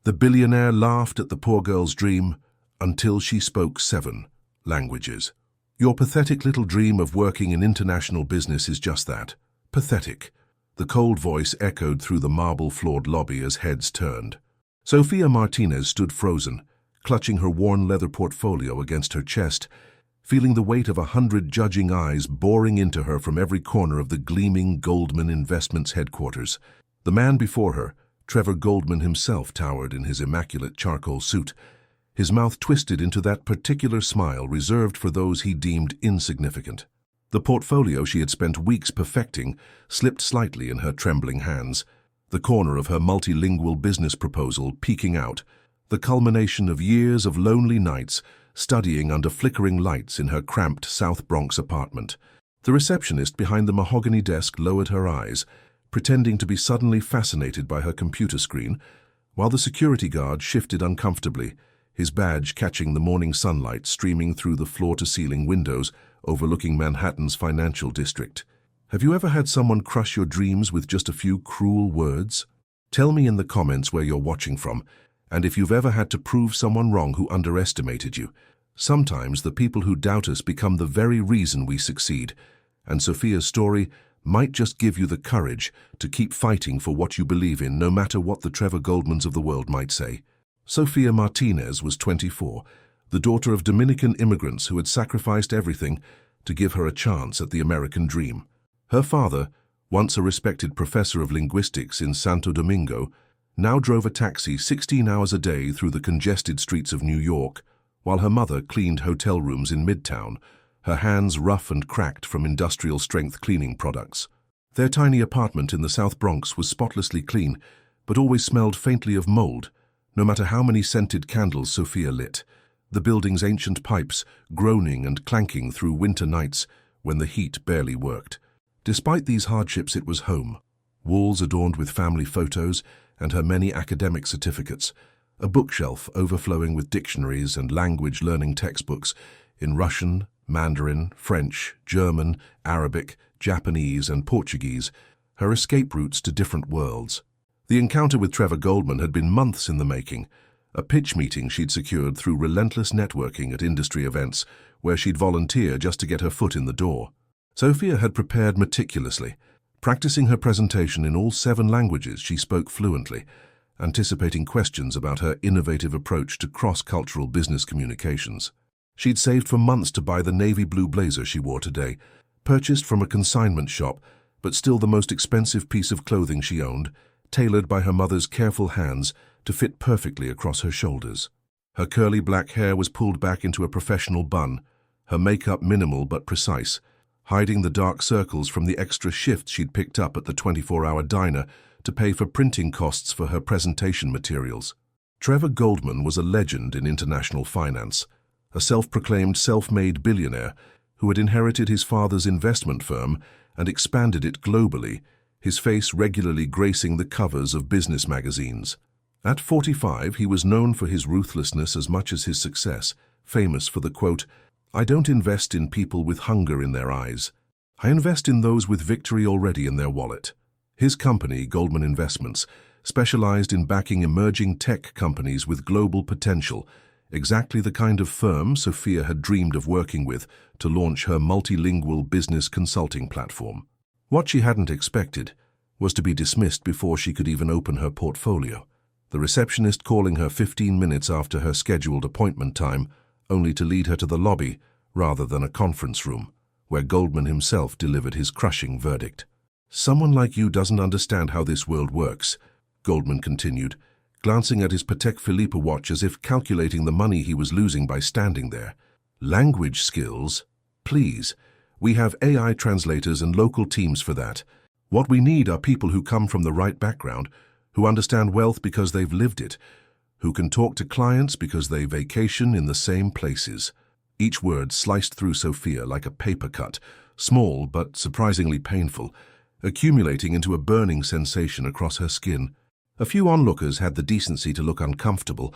The billionaire laughed at the poor girl's dream until she spoke 7 languages. Your pathetic little dream of working in international business is just that, pathetic. The cold voice echoed through the marble-floored lobby as heads turned. Sophia Martinez stood frozen, clutching her worn leather portfolio against her chest, feeling the weight of 100 judging eyes boring into her from every corner of the gleaming Goldman Investments headquarters. The man before her, Trevor Goldman himself, towered in his immaculate charcoal suit, his mouth twisted into that particular smile reserved for those he deemed insignificant. The portfolio she had spent weeks perfecting slipped slightly in her trembling hands, the corner of her multilingual business proposal peeking out, the culmination of years of lonely nights studying under flickering lights in her cramped South Bronx apartment. The receptionist behind the mahogany desk lowered her eyes, pretending to be suddenly fascinated by her computer screen, while the security guard shifted uncomfortably, his badge catching the morning sunlight streaming through the floor-to-ceiling windows overlooking Manhattan's financial district. Have you ever had someone crush your dreams with just a few cruel words? Tell me in the comments where you're watching from, and if you've ever had to prove someone wrong who underestimated you. Sometimes the people who doubt us become the very reason we succeed, and Sophia's story might just give you the courage to keep fighting for what you believe in, no matter what the Trevor Goldmans of the world might say. Sophia Martinez was 24, the daughter of Dominican immigrants who had sacrificed everything to give her a chance at the American dream. Her father, once a respected professor of linguistics in Santo Domingo, now drove a taxi 16 hours a day through the congested streets of New York, while her mother cleaned hotel rooms in Midtown, her hands rough and cracked from industrial-strength cleaning products. Their tiny apartment in the South Bronx was spotlessly clean, but always smelled faintly of mold, no matter how many scented candles Sophia lit, the building's ancient pipes groaning and clanking through winter nights when the heat barely worked. Despite these hardships, it was home. Walls adorned with family photos and her many academic certificates, a bookshelf overflowing with dictionaries and language learning textbooks in Russian, Mandarin, French, German, Arabic, Japanese, and Portuguese, her escape routes to different worlds. The encounter with Trevor Goldman had been months in the making, a pitch meeting she'd secured through relentless networking at industry events where she'd volunteer just to get her foot in the door. Sophia had prepared meticulously, practicing her presentation in all 7 languages she spoke fluently, anticipating questions about her innovative approach to cross-cultural business communications. She'd saved for months to buy the navy blue blazer she wore today, purchased from a consignment shop, but still the most expensive piece of clothing she owned, tailored by her mother's careful hands to fit perfectly across her shoulders. Her curly black hair was pulled back into a professional bun, her makeup minimal but precise, hiding the dark circles from the extra shifts she'd picked up at the 24-hour diner to pay for printing costs for her presentation materials. Trevor Goldman was a legend in international finance, a self-proclaimed self-made billionaire who had inherited his father's investment firm and expanded it globally, his face regularly gracing the covers of business magazines. At 45, he was known for his ruthlessness as much as his success, famous for the quote, "I don't invest in people with hunger in their eyes. I invest in those with victory already in their wallet." His company, Goldman Investments, specialized in backing emerging tech companies with global potential, exactly the kind of firm Sophia had dreamed of working with to launch her multilingual business consulting platform. What she hadn't expected was to be dismissed before she could even open her portfolio, the receptionist calling her 15 minutes after her scheduled appointment time, only to lead her to the lobby rather than a conference room, where Goldman himself delivered his crushing verdict. "Someone like you doesn't understand how this world works," Goldman continued, glancing at his Patek Philippe watch as if calculating the money he was losing by standing there. "Language skills? Please. We have AI translators and local teams for that. What we need are people who come from the right background, who understand wealth because they've lived it, who can talk to clients because they vacation in the same places." Each word sliced through Sophia like a paper cut, small but surprisingly painful, accumulating into a burning sensation across her skin. A few onlookers had the decency to look uncomfortable,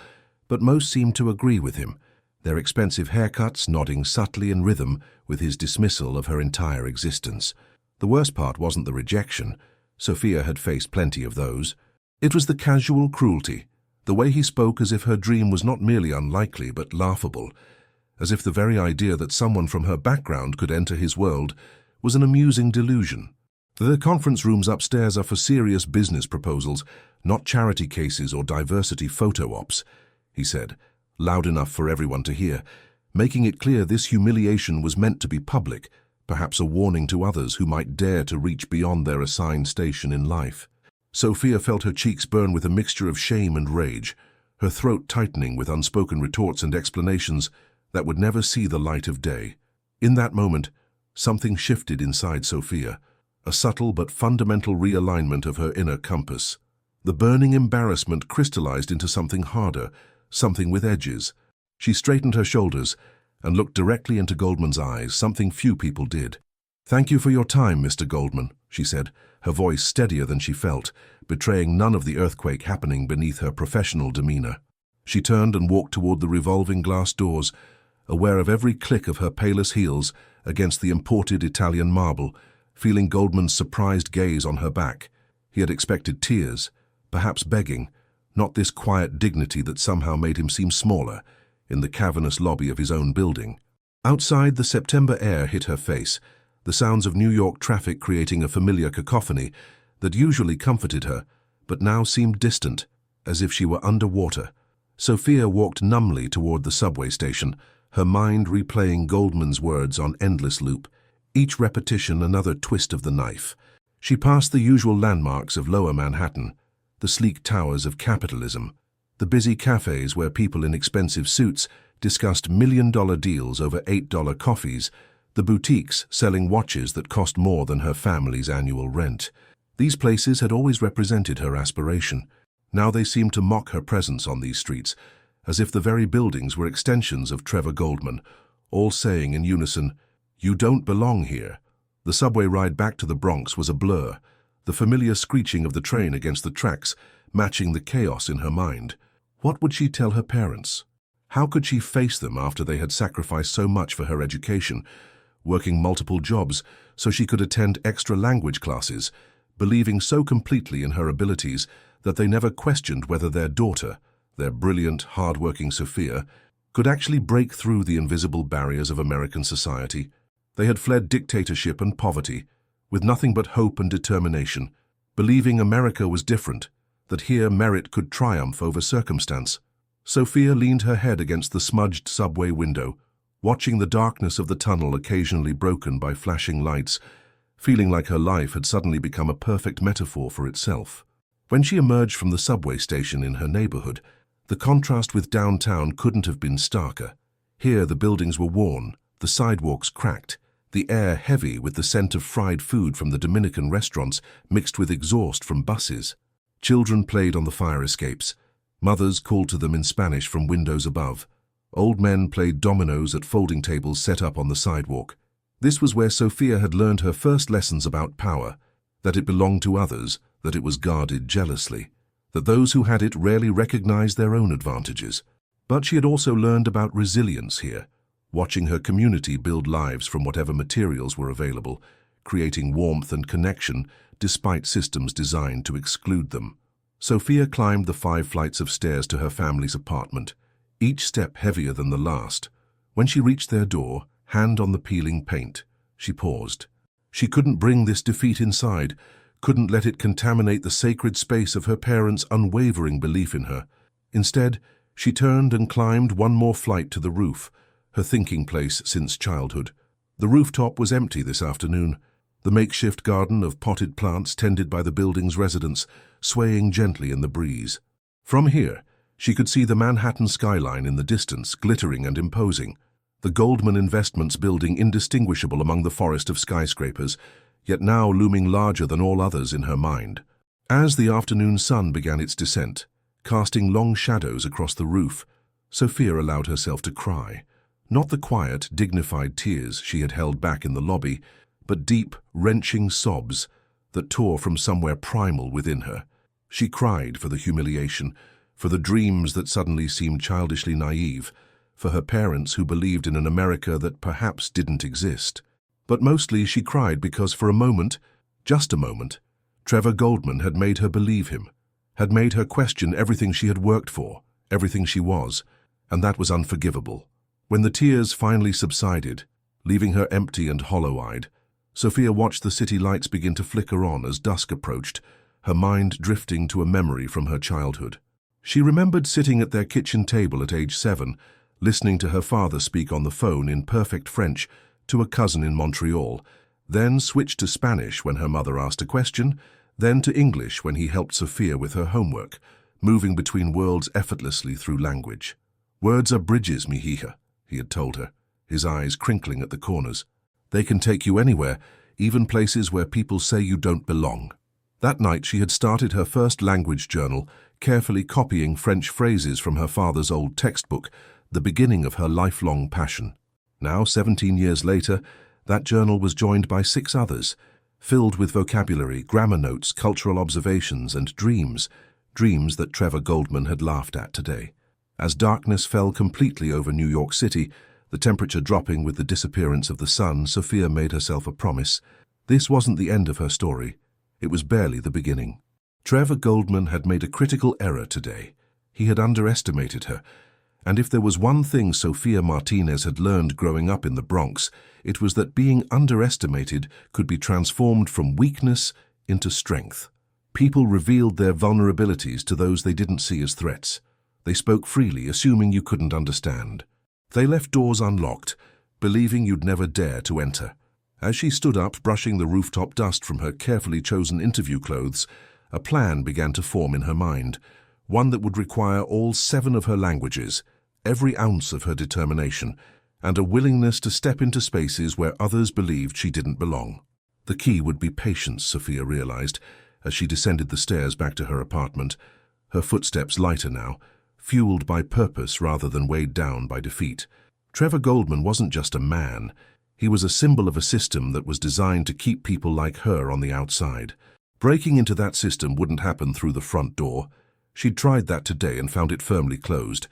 but most seemed to agree with him, their expensive haircuts nodding subtly in rhythm with his dismissal of her entire existence. The worst part wasn't the rejection. Sophia had faced plenty of those. It was the casual cruelty, The way he spoke as if her dream was not merely unlikely but laughable, as if the very idea that someone from her background could enter his world was an amusing delusion. The conference rooms upstairs are for serious business proposals, not charity cases or diversity photo ops, he said, loud enough for everyone to hear, making it clear this humiliation was meant to be public, perhaps a warning to others who might dare to reach beyond their assigned station in life. Sophia felt her cheeks burn with a mixture of shame and rage, her throat tightening with unspoken retorts and explanations that would never see the light of day. In that moment, something shifted inside Sophia, a subtle but fundamental realignment of her inner compass. The burning embarrassment crystallized into something harder, something with edges. She straightened her shoulders and looked directly into Goldman's eyes, something few people did. "Thank you for your time, Mr. Goldman," she said, her voice steadier than she felt, betraying none of the earthquake happening beneath her professional demeanor. She turned and walked toward the revolving glass doors, aware of every click of her palest heels against the imported Italian marble, feeling Goldman's surprised gaze on her back. He had expected tears, perhaps begging, not this quiet dignity that somehow made him seem smaller in the cavernous lobby of his own building. Outside, the September air hit her face, the sounds of New York traffic creating a familiar cacophony that usually comforted her, but now seemed distant, as if she were underwater. Sophia walked numbly toward the subway station, her mind replaying Goldman's words on endless loop, each repetition another twist of the knife. She passed the usual landmarks of Lower Manhattan, the sleek towers of capitalism, the busy cafes where people in expensive suits discussed million-dollar deals over $8 coffees, the boutiques selling watches that cost more than her family's annual rent. These places had always represented her aspiration. Now they seemed to mock her presence on these streets, as if the very buildings were extensions of Trevor Goldman, all saying in unison, "You don't belong here." The subway ride back to the Bronx was a blur, the familiar screeching of the train against the tracks matching the chaos in her mind. What would she tell her parents? How could she face them after they had sacrificed so much for her education, working multiple jobs so she could attend extra language classes, believing so completely in her abilities that they never questioned whether their daughter, their brilliant, hard-working Sophia, could actually break through the invisible barriers of American society? They had fled dictatorship and poverty, with nothing but hope and determination, believing America was different, that here merit could triumph over circumstance. Sophia leaned her head against the smudged subway window, watching the darkness of the tunnel occasionally broken by flashing lights, feeling like her life had suddenly become a perfect metaphor for itself. When she emerged from the subway station in her neighborhood, the contrast with downtown couldn't have been starker. Here the buildings were worn, the sidewalks cracked, the air heavy with the scent of fried food from the Dominican restaurants mixed with exhaust from buses. Children played on the fire escapes. Mothers called to them in Spanish from windows above. Old men played dominoes at folding tables set up on the sidewalk. This was where Sophia had learned her first lessons about power, that it belonged to others, that it was guarded jealously, that those who had it rarely recognized their own advantages. But she had also learned about resilience here, watching her community build lives from whatever materials were available, creating warmth and connection despite systems designed to exclude them. Sophia climbed the 5 flights of stairs to her family's apartment, each step heavier than the last. When she reached their door, hand on the peeling paint, she paused. She couldn't bring this defeat inside, couldn't let it contaminate the sacred space of her parents' unwavering belief in her. Instead, she turned and climbed one more flight to the roof, her thinking place since childhood. The rooftop was empty this afternoon, the makeshift garden of potted plants tended by the building's residents swaying gently in the breeze. From here, she could see the Manhattan skyline in the distance, glittering and imposing, the Goldman Investments building indistinguishable among the forest of skyscrapers, yet now looming larger than all others in her mind. As the afternoon sun began its descent, casting long shadows across the roof, Sophia allowed herself to cry. Not the quiet, dignified tears she had held back in the lobby, but deep, wrenching sobs that tore from somewhere primal within her. She cried for the humiliation, for the dreams that suddenly seemed childishly naive, for her parents who believed in an America that perhaps didn't exist. But mostly she cried because for a moment, just a moment, Trevor Goldman had made her believe him, had made her question everything she had worked for, everything she was, and that was unforgivable. When the tears finally subsided, leaving her empty and hollow-eyed, Sophia watched the city lights begin to flicker on as dusk approached, her mind drifting to a memory from her childhood. She remembered sitting at their kitchen table at age 7, listening to her father speak on the phone in perfect French to a cousin in Montreal, then switched to Spanish when her mother asked a question, then to English when he helped Sophia with her homework, moving between worlds effortlessly through language. "Words are bridges, mi hija," he had told her, his eyes crinkling at the corners. "They can take you anywhere, even places where people say you don't belong." That night she had started her first language journal, carefully copying French phrases from her father's old textbook, the beginning of her lifelong passion. Now, 17 years later, that journal was joined by 6 others, filled with vocabulary, grammar notes, cultural observations, and dreams that Trevor Goldman had laughed at today. As darkness fell completely over New York City, the temperature dropping with the disappearance of the sun, Sophia made herself a promise. This wasn't the end of her story. It was barely the beginning. Trevor Goldman had made a critical error today. He had underestimated her. And if there was one thing Sophia Martinez had learned growing up in the Bronx, it was that being underestimated could be transformed from weakness into strength. People revealed their vulnerabilities to those they didn't see as threats. They spoke freely, assuming you couldn't understand. They left doors unlocked, believing you'd never dare to enter. As she stood up, brushing the rooftop dust from her carefully chosen interview clothes, a plan began to form in her mind, one that would require all 7 of her languages, every ounce of her determination, and a willingness to step into spaces where others believed she didn't belong. The key would be patience, Sophia realized, as she descended the stairs back to her apartment, her footsteps lighter now, fueled by purpose rather than weighed down by defeat. Trevor Goldman wasn't just a man. He was a symbol of a system that was designed to keep people like her on the outside. Breaking into that system wouldn't happen through the front door. She'd tried that today and found it firmly closed.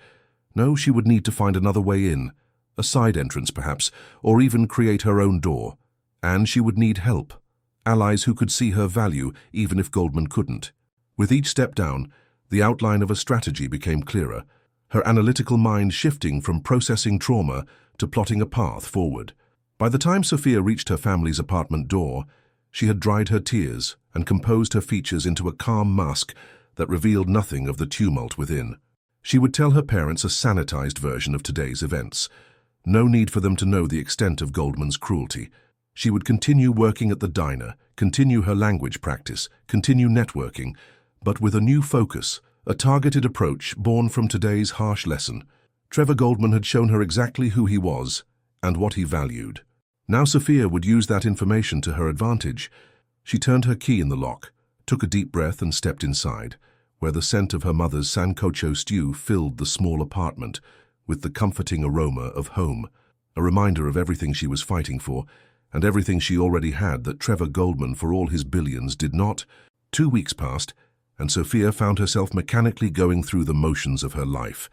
No, she would need to find another way in, a side entrance perhaps, or even create her own door. And she would need help, allies who could see her value even if Goldman couldn't. With each step down, the outline of a strategy became clearer, her analytical mind shifting from processing trauma to plotting a path forward. By the time Sophia reached her family's apartment door, she had dried her tears and composed her features into a calm mask that revealed nothing of the tumult within. She would tell her parents a sanitized version of today's events. No need for them to know the extent of Goldman's cruelty. She would continue working at the diner, continue her language practice, continue networking, but with a new focus, a targeted approach born from today's harsh lesson. Trevor Goldman had shown her exactly who he was and what he valued. Now Sophia would use that information to her advantage. She turned her key in the lock, took a deep breath and stepped inside, where the scent of her mother's sancocho stew filled the small apartment with the comforting aroma of home, a reminder of everything she was fighting for and everything she already had that Trevor Goldman, for all his billions, did not. 2 weeks passed, and Sophia found herself mechanically going through the motions of her life,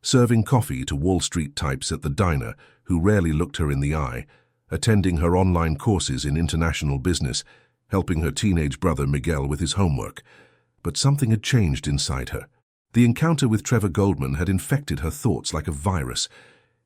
serving coffee to Wall Street types at the diner who rarely looked her in the eye, attending her online courses in international business, helping her teenage brother Miguel with his homework. But something had changed inside her. The encounter with Trevor Goldman had infected her thoughts like a virus,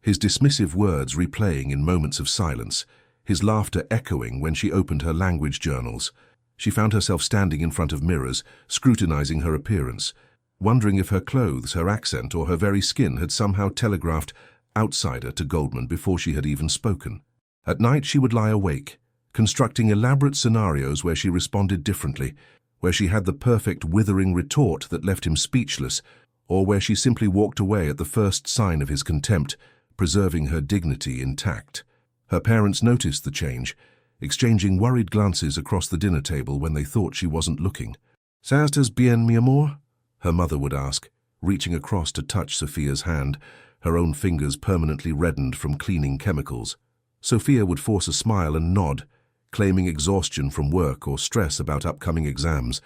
his dismissive words replaying in moments of silence, his laughter echoing when she opened her language journals. She found herself standing in front of mirrors, scrutinizing her appearance, wondering if her clothes, her accent, or her very skin had somehow telegraphed outsider to Goldman before she had even spoken. At night she would lie awake, constructing elaborate scenarios where she responded differently, where she had the perfect withering retort that left him speechless, or where she simply walked away at the first sign of his contempt, preserving her dignity intact. Her parents noticed the change, exchanging worried glances across the dinner table when they thought she wasn't looking. "¿Estás bien, mi amor?" her mother would ask, reaching across to touch Sophia's hand, her own fingers permanently reddened from cleaning chemicals. Sophia would force a smile and nod, claiming exhaustion from work or stress about upcoming exams,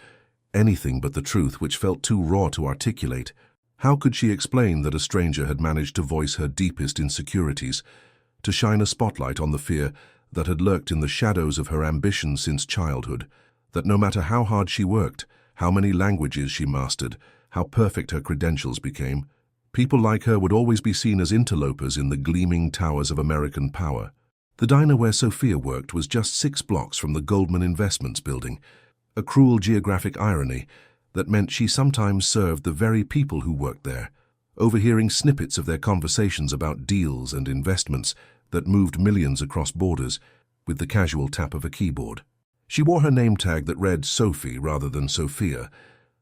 anything but the truth which felt too raw to articulate. How could she explain that a stranger had managed to voice her deepest insecurities, to shine a spotlight on the fear that had lurked in the shadows of her ambition since childhood, that no matter how hard she worked, how many languages she mastered, how perfect her credentials became. People like her would always be seen as interlopers in the gleaming towers of American power. The diner where Sophia worked was just 6 blocks from the Goldman Investments building, a cruel geographic irony that meant she sometimes served the very people who worked there, overhearing snippets of their conversations about deals and investments that moved millions across borders with the casual tap of a keyboard. She wore her name tag that read Sophie rather than Sophia,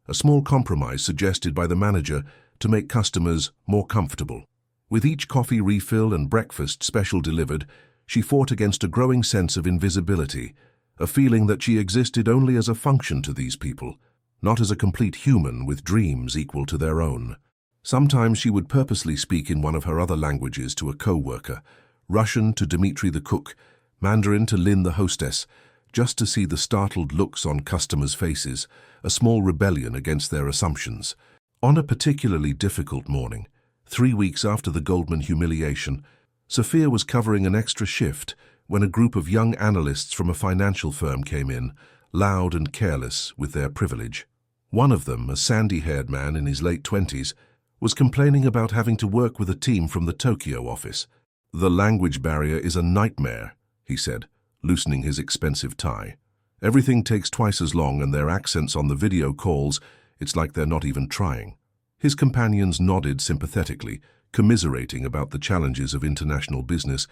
a small compromise suggested by the manager to make customers more comfortable. With each coffee refill and breakfast special delivered, she fought against a growing sense of invisibility, a feeling that she existed only as a function to these people, not as a complete human with dreams equal to their own. Sometimes she would purposely speak in one of her other languages to a co-worker, Russian to Dmitri the cook, Mandarin to Lynn the hostess, just to see the startled looks on customers' faces, a small rebellion against their assumptions. On a particularly difficult morning, 3 weeks after the Goldman humiliation, Sophia was covering an extra shift when a group of young analysts from a financial firm came in, loud and careless with their privilege. One of them, a sandy-haired man in his late 20s, was complaining about having to work with a team from the Tokyo office. "The language barrier is a nightmare," he said, loosening his expensive tie. "Everything takes twice as long, and their accents on the video calls, it's like they're not even trying." His companions nodded sympathetically, commiserating about the challenges of international business,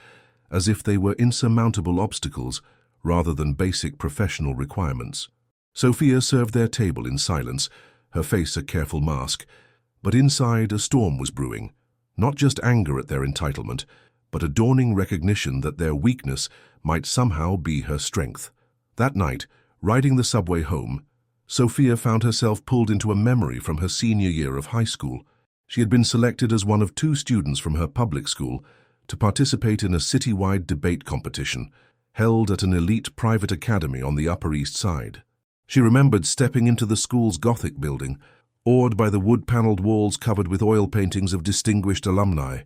as if they were insurmountable obstacles rather than basic professional requirements. Sophia served their table in silence, her face a careful mask, but inside a storm was brewing, not just anger at their entitlement, but a dawning recognition that their weakness might somehow be her strength. That night, riding the subway home, Sophia found herself pulled into a memory from her senior year of high school. She had been selected as one of 2 students from her public school to participate in a citywide debate competition held at an elite private academy on the Upper East Side. She remembered stepping into the school's Gothic building, awed by the wood-paneled walls covered with oil paintings of distinguished alumni,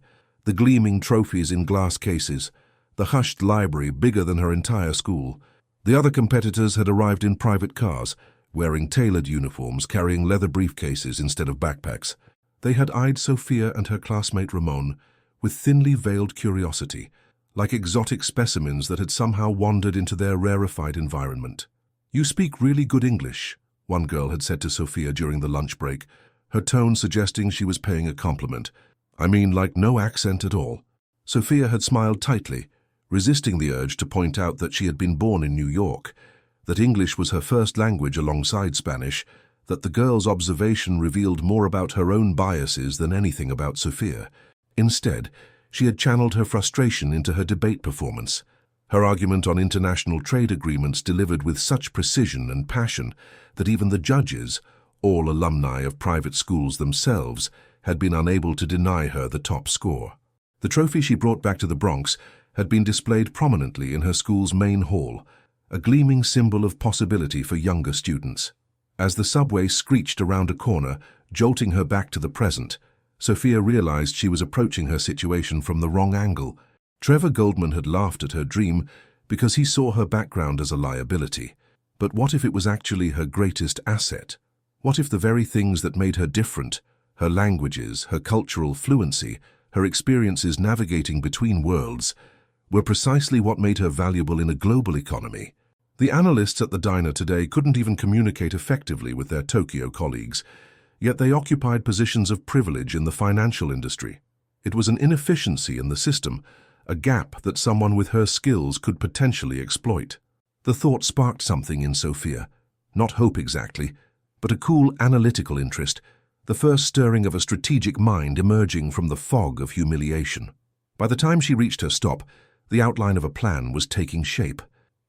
the gleaming trophies in glass cases, the hushed library bigger than her entire school. The other competitors had arrived in private cars, wearing tailored uniforms, carrying leather briefcases instead of backpacks. They had eyed Sophia and her classmate Ramon with thinly veiled curiosity, like exotic specimens that had somehow wandered into their rarefied environment. "You speak really good English," one girl had said to Sophia during the lunch break, her tone suggesting she was paying a compliment. "I mean, like no accent at all." Sophia had smiled tightly, resisting the urge to point out that she had been born in New York, that English was her first language alongside Spanish, that the girl's observation revealed more about her own biases than anything about Sophia. Instead, she had channeled her frustration into her debate performance, her argument on international trade agreements delivered with such precision and passion that even the judges, all alumni of private schools themselves, had been unable to deny her the top score. The trophy she brought back to the Bronx had been displayed prominently in her school's main hall, a gleaming symbol of possibility for younger students. As the subway screeched around a corner, jolting her back to the present, Sophia realized she was approaching her situation from the wrong angle. Trevor Goldman had laughed at her dream because he saw her background as a liability. But what if it was actually her greatest asset? What if the very things that made her different, her languages, her cultural fluency, her experiences navigating between worlds, were precisely what made her valuable in a global economy? The analysts at the diner today couldn't even communicate effectively with their Tokyo colleagues, yet they occupied positions of privilege in the financial industry. It was an inefficiency in the system, a gap that someone with her skills could potentially exploit. The thought sparked something in Sophia, not hope exactly, but a cool analytical interest, the first stirring of a strategic mind emerging from the fog of humiliation. By the time she reached her stop, the outline of a plan was taking shape.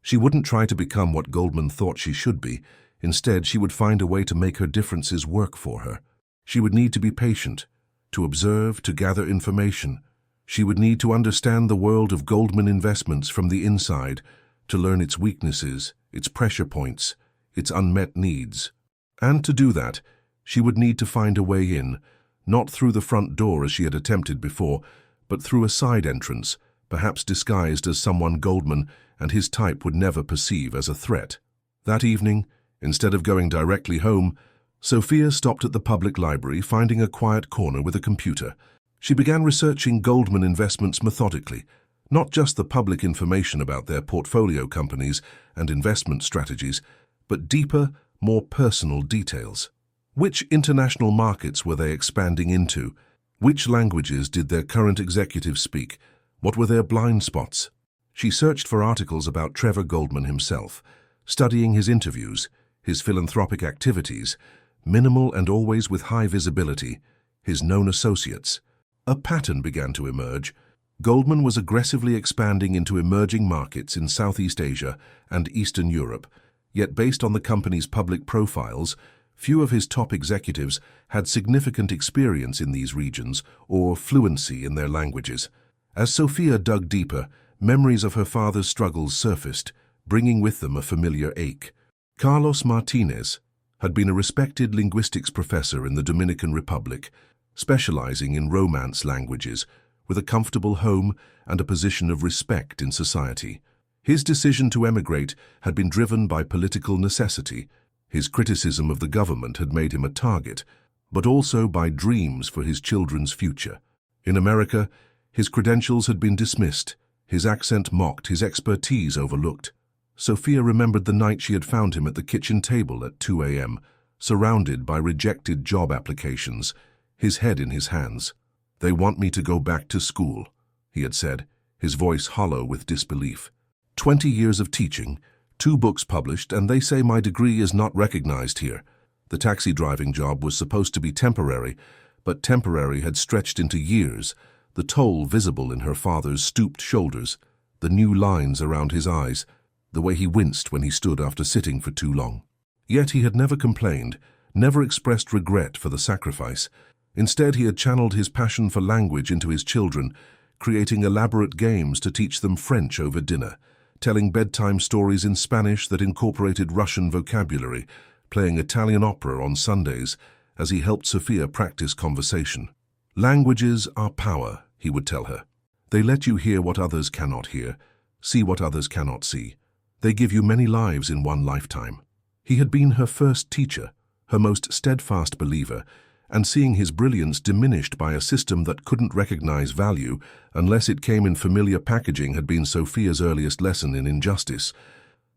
She wouldn't try to become what Goldman thought she should be. Instead, she would find a way to make her differences work for her. She would need to be patient, to observe, to gather information. She would need to understand the world of Goldman Investments from the inside, to learn its weaknesses, its pressure points, its unmet needs. And to do that, she would need to find a way in, not through the front door as she had attempted before, but through a side entrance, perhaps disguised as someone Goldman and his type would never perceive as a threat. That evening, Instead of going directly home, Sophia stopped at the public library, finding a quiet corner with a computer. She began researching Goldman investments methodically, not just the public information about their portfolio companies and investment strategies, but deeper, more personal details. Which international markets were they expanding into? Which languages did their current executives speak? What were their blind spots? She searched for articles about Trevor Goldman himself, studying his interviews, his philanthropic activities, minimal and always with high visibility, his known associates. A pattern began to emerge. Goldman was aggressively expanding into emerging markets in Southeast Asia and Eastern Europe, yet based on the company's public profiles, few of his top executives had significant experience in these regions or fluency in their languages. As Sophia dug deeper, memories of her father's struggles surfaced, bringing with them a familiar ache. Carlos Martinez had been a respected linguistics professor in the Dominican Republic, specializing in Romance languages, with a comfortable home and a position of respect in society. His decision to emigrate had been driven by political necessity. His criticism of the government had made him a target, but also by dreams for his children's future. In America, his credentials had been dismissed, his accent mocked, his expertise overlooked. Sophia remembered the night she had found him at the kitchen table at 2 a.m., surrounded by rejected job applications, his head in his hands. "They want me to go back to school," he had said, his voice hollow with disbelief. 20 years of teaching, 2 books published, and they say my degree is not recognized here. The taxi driving job was supposed to be temporary, but temporary had stretched into years, the toll visible in her father's stooped shoulders, the new lines around his eyes, the way he winced when he stood after sitting for too long. Yet he had never complained, never expressed regret for the sacrifice. Instead, he had channeled his passion for language into his children, creating elaborate games to teach them French over dinner, telling bedtime stories in Spanish that incorporated Russian vocabulary, playing Italian opera on Sundays as he helped Sophia practice conversation. "Languages are power," he would tell her. "They let you hear what others cannot hear, see what others cannot see. They give you many lives in one lifetime." He had been her first teacher, her most steadfast believer, and seeing his brilliance diminished by a system that couldn't recognize value unless it came in familiar packaging had been Sophia's earliest lesson in injustice.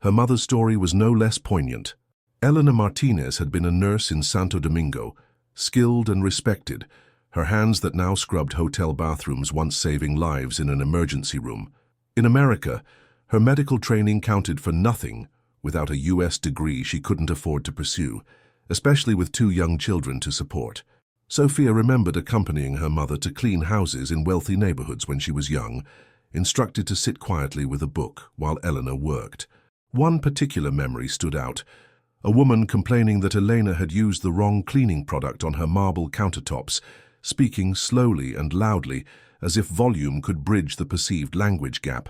Her mother's story was no less poignant. Elena Martinez had been a nurse in Santo Domingo, skilled and respected, her hands that now scrubbed hotel bathrooms once saving lives in an emergency room. In America, her medical training counted for nothing without a U.S. degree she couldn't afford to pursue, especially with 2 young children to support. Sophia remembered accompanying her mother to clean houses in wealthy neighborhoods when she was young, instructed to sit quietly with a book while Elena worked. One particular memory stood out, a woman complaining that Elena had used the wrong cleaning product on her marble countertops, speaking slowly and loudly as if volume could bridge the perceived language gap,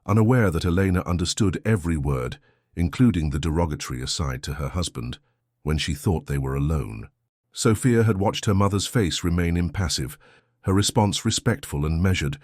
unaware that Elena understood every word, including the derogatory aside to her husband, when she thought they were alone. Sophia had watched her mother's face remain impassive, her response respectful and measured,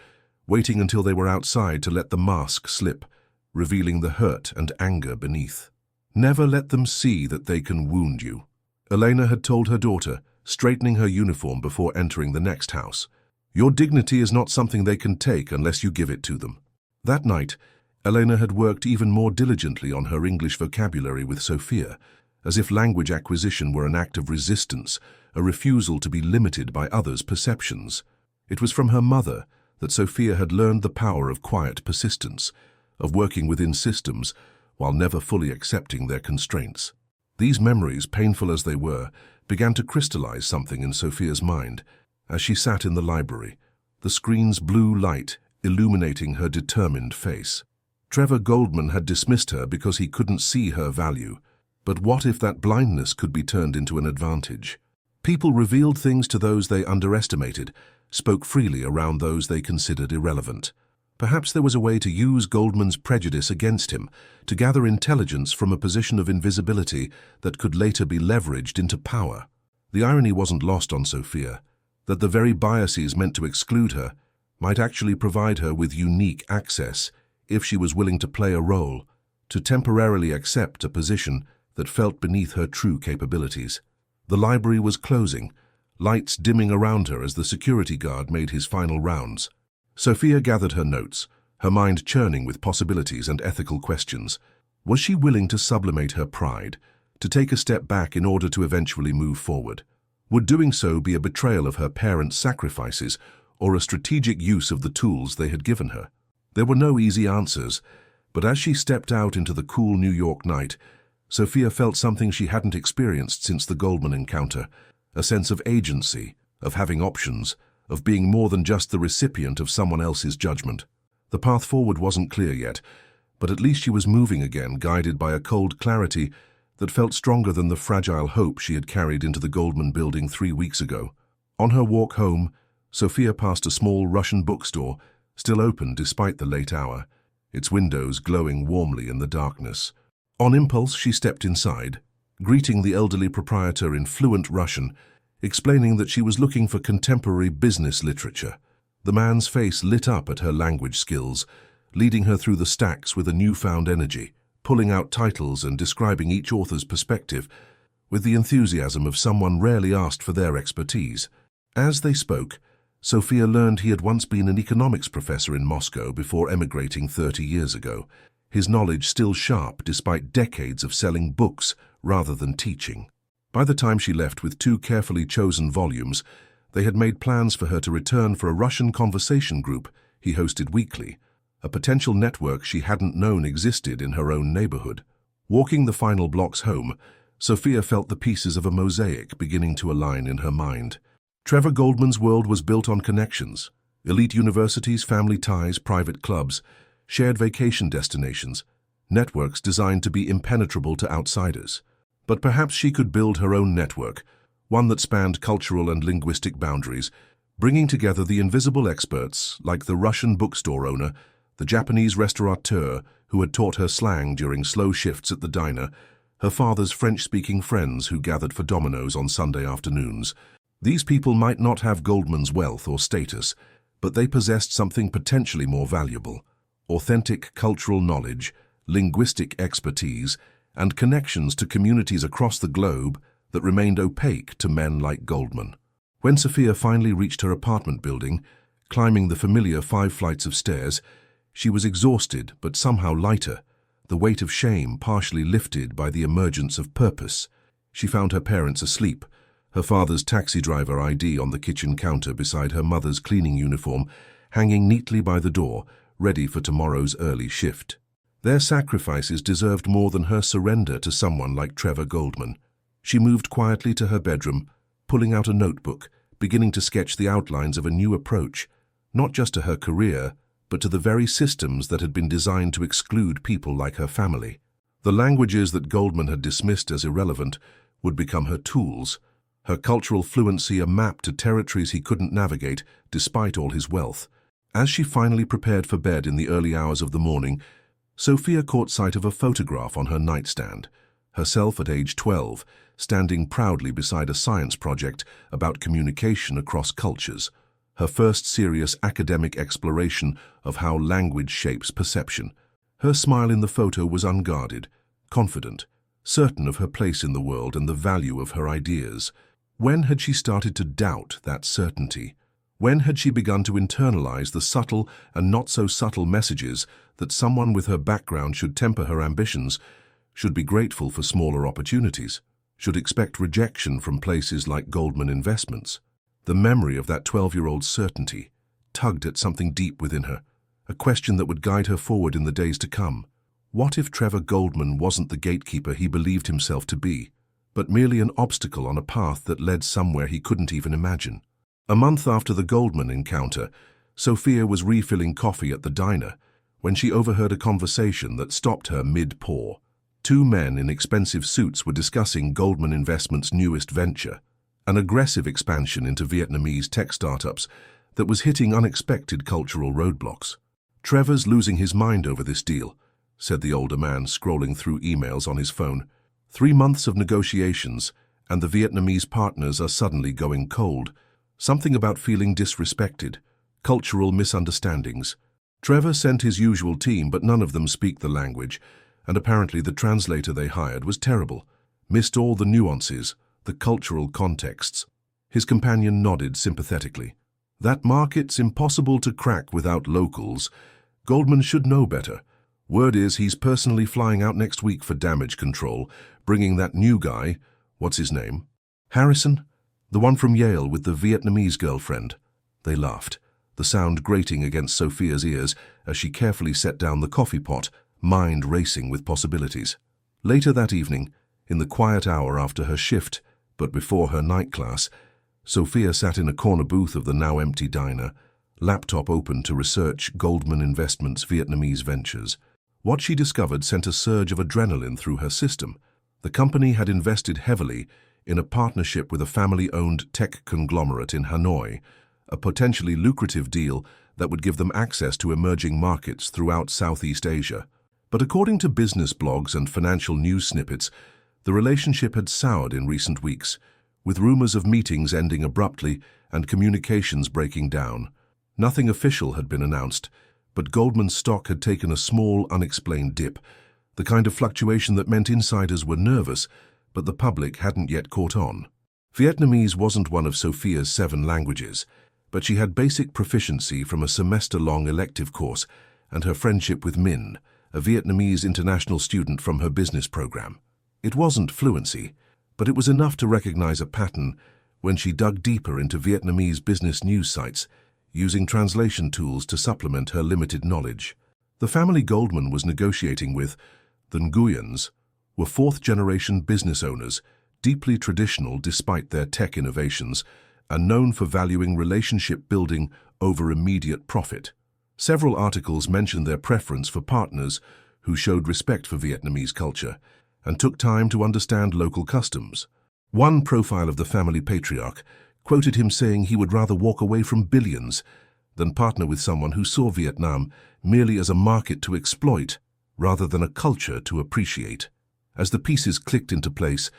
waiting until they were outside to let the mask slip, revealing the hurt and anger beneath. "Never let them see that they can wound you," Elena had told her daughter, straightening her uniform before entering the next house. "Your dignity is not something they can take unless you give it to them." That night, Elena had worked even more diligently on her English vocabulary with Sophia, as if language acquisition were an act of resistance, a refusal to be limited by others' perceptions. It was from her mother that Sophia had learned the power of quiet persistence, of working within systems while never fully accepting their constraints. These memories, painful as they were, began to crystallize something in Sophia's mind as she sat in the library, the screen's blue light illuminating her determined face. Trevor Goldman had dismissed her because he couldn't see her value. But what if that blindness could be turned into an advantage? People revealed things to those they underestimated, spoke freely around those they considered irrelevant. Perhaps there was a way to use Goldman's prejudice against him, to gather intelligence from a position of invisibility that could later be leveraged into power. The irony wasn't lost on Sophia, that the very biases meant to exclude her might actually provide her with unique access if she was willing to play a role, to temporarily accept a position that felt beneath her true capabilities. The library was closing, lights dimming around her as the security guard made his final rounds. Sophia gathered her notes, her mind churning with possibilities and ethical questions. Was she willing to sublimate her pride, to take a step back in order to eventually move forward? Would doing so be a betrayal of her parents' sacrifices or a strategic use of the tools they had given her? There were no easy answers, but as she stepped out into the cool New York night, Sophia felt something she hadn't experienced since the Goldman encounter, a sense of agency, of having options, of being more than just the recipient of someone else's judgment. The path forward wasn't clear yet, but at least she was moving again, guided by a cold clarity that felt stronger than the fragile hope she had carried into the Goldman building 3 weeks ago. On her walk home, Sophia passed a small Russian bookstore, still open despite the late hour, its windows glowing warmly in the darkness. On impulse, she stepped inside, greeting the elderly proprietor in fluent Russian, explaining that she was looking for contemporary business literature. The man's face lit up at her language skills, leading her through the stacks with a newfound energy, pulling out titles and describing each author's perspective with the enthusiasm of someone rarely asked for their expertise. As they spoke, Sophia learned he had once been an economics professor in Moscow before emigrating 30 years ago, his knowledge still sharp despite decades of selling books rather than teaching. By the time she left with 2 carefully chosen volumes, they had made plans for her to return for a Russian conversation group he hosted weekly, a potential network she hadn't known existed in her own neighborhood. Walking the final blocks home, Sophia felt the pieces of a mosaic beginning to align in her mind. Trevor Goldman's world was built on connections: elite universities, family ties, private clubs, shared vacation destinations, networks designed to be impenetrable to outsiders. But perhaps she could build her own network, one that spanned cultural and linguistic boundaries, bringing together the invisible experts like the Russian bookstore owner, the Japanese restaurateur who had taught her slang during slow shifts at the diner, her father's French-speaking friends who gathered for dominoes on Sunday afternoons. These people might not have Goldman's wealth or status, but they possessed something potentially more valuable: authentic cultural knowledge, linguistic expertise, and connections to communities across the globe that remained opaque to men like Goldman. When Sophia finally reached her apartment building, climbing the familiar 5 flights of stairs, she was exhausted but somehow lighter, the weight of shame partially lifted by the emergence of purpose. She found her parents asleep, her father's taxi driver ID on the kitchen counter beside her mother's cleaning uniform, hanging neatly by the door, ready for tomorrow's early shift. Their sacrifices deserved more than her surrender to someone like Trevor Goldman. She moved quietly to her bedroom, pulling out a notebook, beginning to sketch the outlines of a new approach, not just to her career, but to the very systems that had been designed to exclude people like her family. The languages that Goldman had dismissed as irrelevant would become her tools, her cultural fluency a map to territories he couldn't navigate despite all his wealth. As she finally prepared for bed in the early hours of the morning, Sophia caught sight of a photograph on her nightstand, herself at age 12, standing proudly beside a science project about communication across cultures, her first serious academic exploration of how language shapes perception. Her smile in the photo was unguarded, confident, certain of her place in the world and the value of her ideas. When had she started to doubt that certainty? When had she begun to internalize the subtle and not-so-subtle messages that someone with her background should temper her ambitions, should be grateful for smaller opportunities, should expect rejection from places like Goldman Investments? The memory of that 12-year-old's certainty tugged at something deep within her, a question that would guide her forward in the days to come. What if Trevor Goldman wasn't the gatekeeper he believed himself to be, but merely an obstacle on a path that led somewhere he couldn't even imagine? A month after the Goldman encounter, Sophia was refilling coffee at the diner when she overheard a conversation that stopped her mid-pour. 2 men in expensive suits were discussing Goldman Investments' newest venture, an aggressive expansion into Vietnamese tech startups that was hitting unexpected cultural roadblocks. "Trevor's losing his mind over this deal," said the older man, scrolling through emails on his phone. 3 months of negotiations, and the Vietnamese partners are suddenly going cold. Something about feeling disrespected, cultural misunderstandings. Trevor sent his usual team, but none of them speak the language, and apparently the translator they hired was terrible, missed all the nuances, the cultural contexts. His companion nodded sympathetically. That market's impossible to crack without locals. Goldman should know better. Word is he's personally flying out next week for damage control, bringing that new guy, what's his name? Harrison? The one from Yale with the Vietnamese girlfriend. They laughed, the sound grating against Sophia's ears as she carefully set down the coffee pot, mind racing with possibilities. Later that evening, in the quiet hour after her shift, but before her night class, Sophia sat in a corner booth of the now empty diner, laptop open to research Goldman Investments' Vietnamese ventures. What she discovered sent a surge of adrenaline through her system. The company had invested heavily in a partnership with a family-owned tech conglomerate in Hanoi, a potentially lucrative deal that would give them access to emerging markets throughout Southeast Asia. But according to business blogs and financial news snippets, the relationship had soured in recent weeks, with rumors of meetings ending abruptly and communications breaking down. Nothing official had been announced, but Goldman's stock had taken a small, unexplained dip, the kind of fluctuation that meant insiders were nervous, but the public hadn't yet caught on. Vietnamese wasn't one of Sophia's 7 languages, but she had basic proficiency from a semester-long elective course and her friendship with Min, a Vietnamese international student from her business program. It wasn't fluency, but it was enough to recognize a pattern when she dug deeper into Vietnamese business news sites, using translation tools to supplement her limited knowledge. The family Goldman was negotiating with, the Nguyens, were 4th-generation business owners, deeply traditional despite their tech innovations, and known for valuing relationship building over immediate profit. Several articles mentioned their preference for partners who showed respect for Vietnamese culture and took time to understand local customs. One profile of the family patriarch quoted him saying he would rather walk away from billions than partner with someone who saw Vietnam merely as a market to exploit rather than a culture to appreciate. As the pieces clicked into place,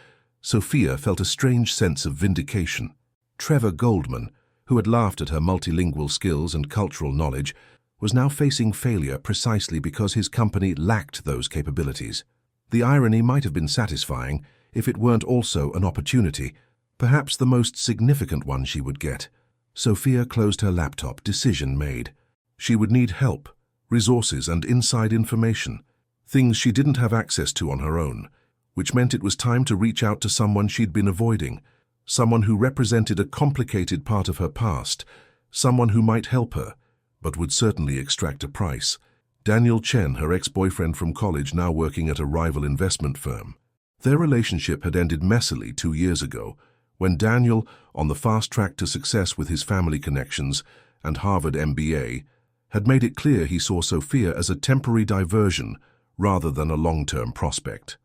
Sophia felt a strange sense of vindication. Trevor Goldman, who had laughed at her multilingual skills and cultural knowledge, was now facing failure precisely because his company lacked those capabilities. The irony might have been satisfying if it weren't also an opportunity, perhaps the most significant one she would get. Sophia closed her laptop, decision made. She would need help, resources and inside information, things she didn't have access to on her own, which meant it was time to reach out to someone she'd been avoiding, someone who represented a complicated part of her past, someone who might help her, but would certainly extract a price. Daniel Chen, her ex-boyfriend from college, now working at a rival investment firm. Their relationship had ended messily 2 years ago, when Daniel, on the fast track to success with his family connections and Harvard MBA, had made it clear he saw Sophia as a temporary diversion rather than a long-term prospect.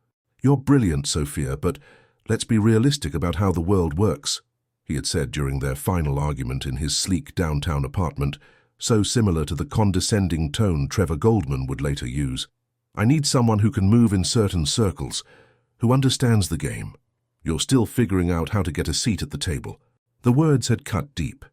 "You're brilliant, Sophia, but let's be realistic about how the world works," he had said during their final argument in his sleek downtown apartment, so similar to the condescending tone Trevor Goldman would later use. "I need someone who can move in certain circles, who understands the game. You're still figuring out how to get a seat at the table." The words had cut deep,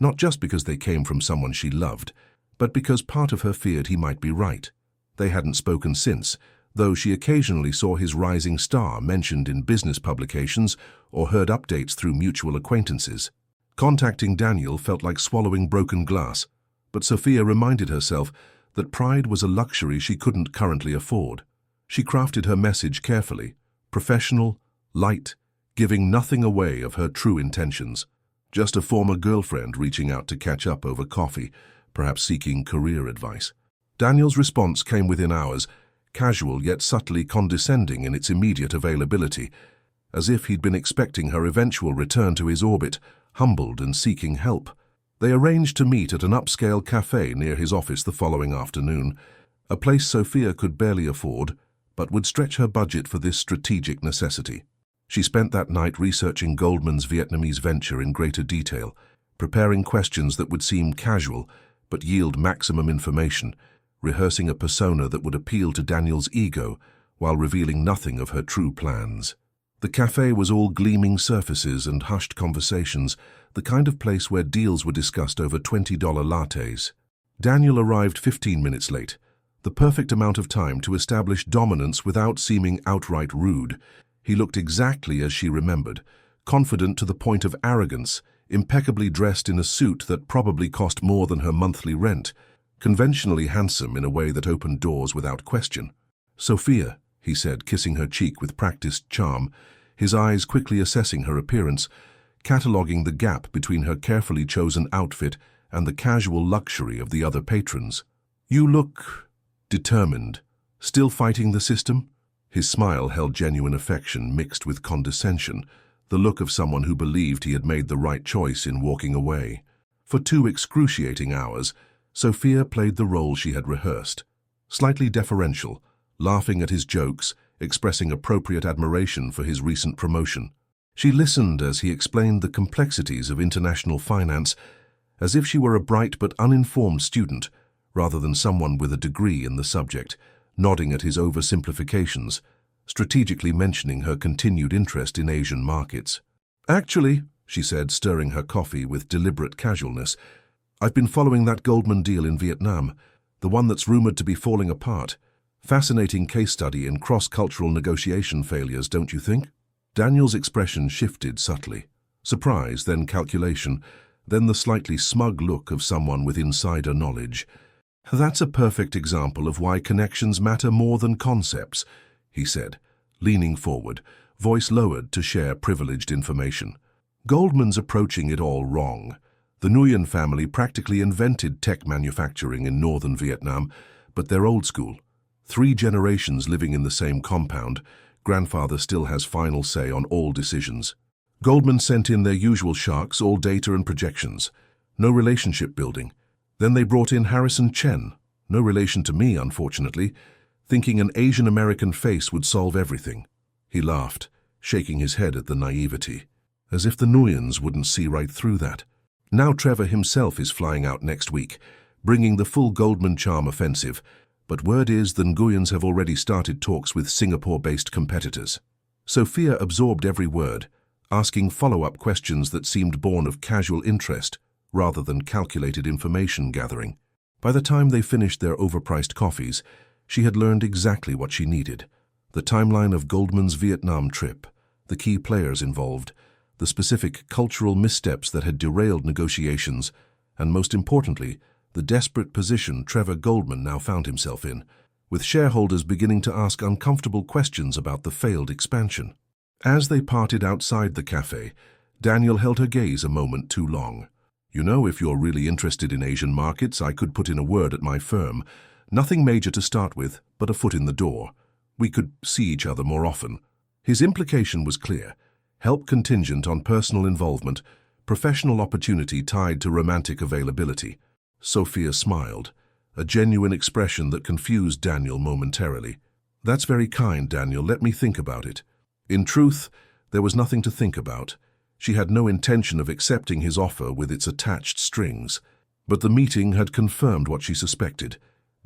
not just because they came from someone she loved, but because part of her feared he might be right. They hadn't spoken since, though she occasionally saw his rising star mentioned in business publications or heard updates through mutual acquaintances. Contacting Daniel felt like swallowing broken glass, but Sophia reminded herself that pride was a luxury she couldn't currently afford. She crafted her message carefully, professional, light, giving nothing away of her true intentions. Just a former girlfriend reaching out to catch up over coffee, perhaps seeking career advice. Daniel's response came within hours, casual yet subtly condescending in its immediate availability, as if he'd been expecting her eventual return to his orbit, humbled and seeking help. They arranged to meet at an upscale cafe near his office the following afternoon, a place Sophia could barely afford, but would stretch her budget for this strategic necessity. She spent that night researching Goldman's Vietnamese venture in greater detail, preparing questions that would seem casual but yield maximum information, rehearsing a persona that would appeal to Daniel's ego while revealing nothing of her true plans. The cafe was all gleaming surfaces and hushed conversations, the kind of place where deals were discussed over $20 lattes. Daniel arrived 15 minutes late, the perfect amount of time to establish dominance without seeming outright rude. He looked exactly as she remembered, confident to the point of arrogance, impeccably dressed in a suit that probably cost more than her monthly rent, conventionally handsome in a way that opened doors without question. "Sophia," he said, kissing her cheek with practiced charm, his eyes quickly assessing her appearance, cataloguing the gap between her carefully chosen outfit and the casual luxury of the other patrons. "You look determined. Still fighting the system?" His smile held genuine affection mixed with condescension, the look of someone who believed he had made the right choice in walking away. For 2 excruciating hours, Sophia played the role she had rehearsed, slightly deferential, laughing at his jokes, expressing appropriate admiration for his recent promotion. She listened as he explained the complexities of international finance, as if she were a bright but uninformed student, rather than someone with a degree in the subject, nodding at his oversimplifications, strategically mentioning her continued interest in Asian markets. "Actually," she said, stirring her coffee with deliberate casualness, "I've been following that Goldman deal in Vietnam, the one that's rumored to be falling apart. Fascinating case study in cross-cultural negotiation failures, don't you think?" Daniel's expression shifted subtly. Surprise, then calculation, then the slightly smug look of someone with insider knowledge. "That's a perfect example of why connections matter more than concepts," he said, leaning forward, voice lowered to share privileged information. "Goldman's approaching it all wrong. The Nguyen family practically invented tech manufacturing in northern Vietnam, but they're old school. 3 generations living in the same compound, grandfather still has final say on all decisions. Goldman sent in their usual sharks, all data and projections. No relationship building. Then they brought in Harrison Chen, no relation to me, unfortunately, thinking an Asian American face would solve everything." He laughed, shaking his head at the naivety, as if the Nguyens wouldn't see right through that. Now Trevor himself is flying out next week, bringing the full Goldman charm offensive, but word is the Nguyens have already started talks with Singapore-based competitors. Sophia absorbed every word, asking follow-up questions that seemed born of casual interest rather than calculated information gathering. By the time they finished their overpriced coffees, she had learned exactly what she needed: the timeline of Goldman's Vietnam trip, the key players involved, the specific cultural missteps that had derailed negotiations, and most importantly, the desperate position Trevor Goldman now found himself in, with shareholders beginning to ask uncomfortable questions about the failed expansion. As they parted outside the cafe, Daniel held her gaze a moment too long. "You know, if you're really interested in Asian markets, I could put in a word at my firm. Nothing major to start with, but a foot in the door. We could see each other more often." His implication was clear: help contingent on personal involvement, professional opportunity tied to romantic availability. Sophia smiled, a genuine expression that confused Daniel momentarily. "That's very kind, Daniel. Let me think about it." In truth, there was nothing to think about. She had no intention of accepting his offer with its attached strings. But the meeting had confirmed what she suspected.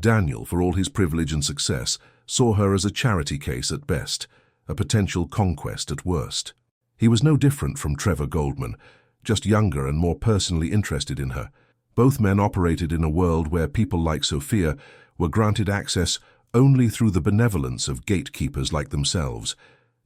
Daniel, for all his privilege and success, saw her as a charity case at best, a potential conquest at worst. He was no different from Trevor Goldman, just younger and more personally interested in her. Both men operated in a world where people like Sophia were granted access only through the benevolence of gatekeepers like themselves,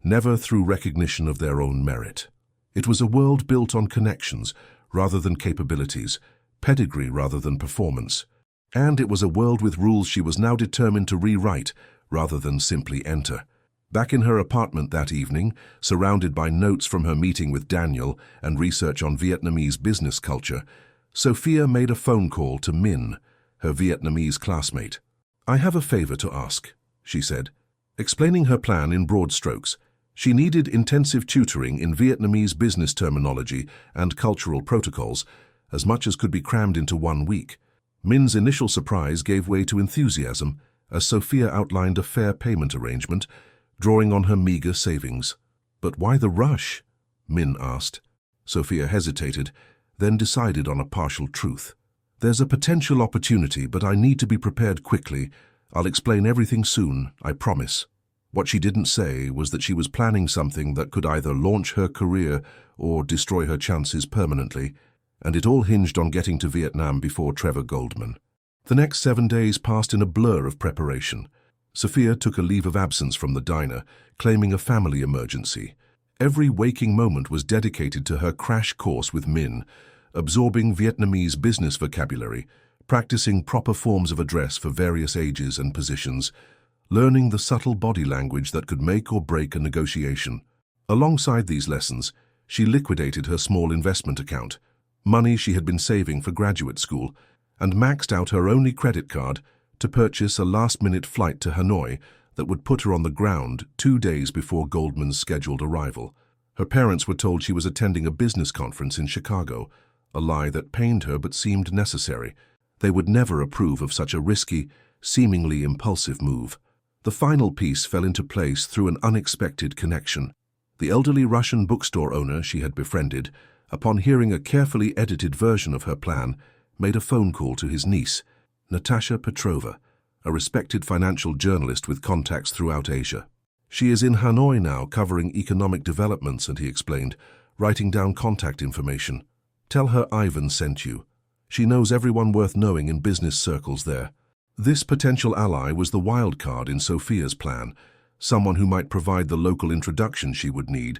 never through recognition of their own merit. It was a world built on connections rather than capabilities, pedigree rather than performance. And it was a world with rules she was now determined to rewrite rather than simply enter. Back in her apartment that evening, surrounded by notes from her meeting with Daniel and research on Vietnamese business culture, Sophia made a phone call to Min, her Vietnamese classmate. "I have a favor to ask," she said, explaining her plan in broad strokes. She needed intensive tutoring in Vietnamese business terminology and cultural protocols, as much as could be crammed into 1 week. Min's initial surprise gave way to enthusiasm as Sophia outlined a fair payment arrangement, drawing on her meager savings. "But why the rush?" Min asked. Sophia hesitated, then decided on a partial truth. "There's a potential opportunity, but I need to be prepared quickly. I'll explain everything soon, I promise." What she didn't say was that she was planning something that could either launch her career or destroy her chances permanently, and it all hinged on getting to Vietnam before Trevor Goldman. The next 7 days passed in a blur of preparation. Sophia took a leave of absence from the diner, claiming a family emergency. Every waking moment was dedicated to her crash course with Min, absorbing Vietnamese business vocabulary, practicing proper forms of address for various ages and positions, learning the subtle body language that could make or break a negotiation. Alongside these lessons, she liquidated her small investment account, money she had been saving for graduate school, and maxed out her only credit card to purchase a last-minute flight to Hanoi that would put her on the ground 2 days before Goldman's scheduled arrival. Her parents were told she was attending a business conference in Chicago, a lie that pained her but seemed necessary. They would never approve of such a risky, seemingly impulsive move. The final piece fell into place through an unexpected connection. The elderly Russian bookstore owner she had befriended, upon hearing a carefully edited version of her plan, made a phone call to his niece, Natasha Petrova, a respected financial journalist with contacts throughout Asia. She is in Hanoi now covering economic developments, and he explained, writing down contact information. Tell her Ivan sent you. She knows everyone worth knowing in business circles there. This potential ally was the wild card in Sophia's plan, someone who might provide the local introduction she would need,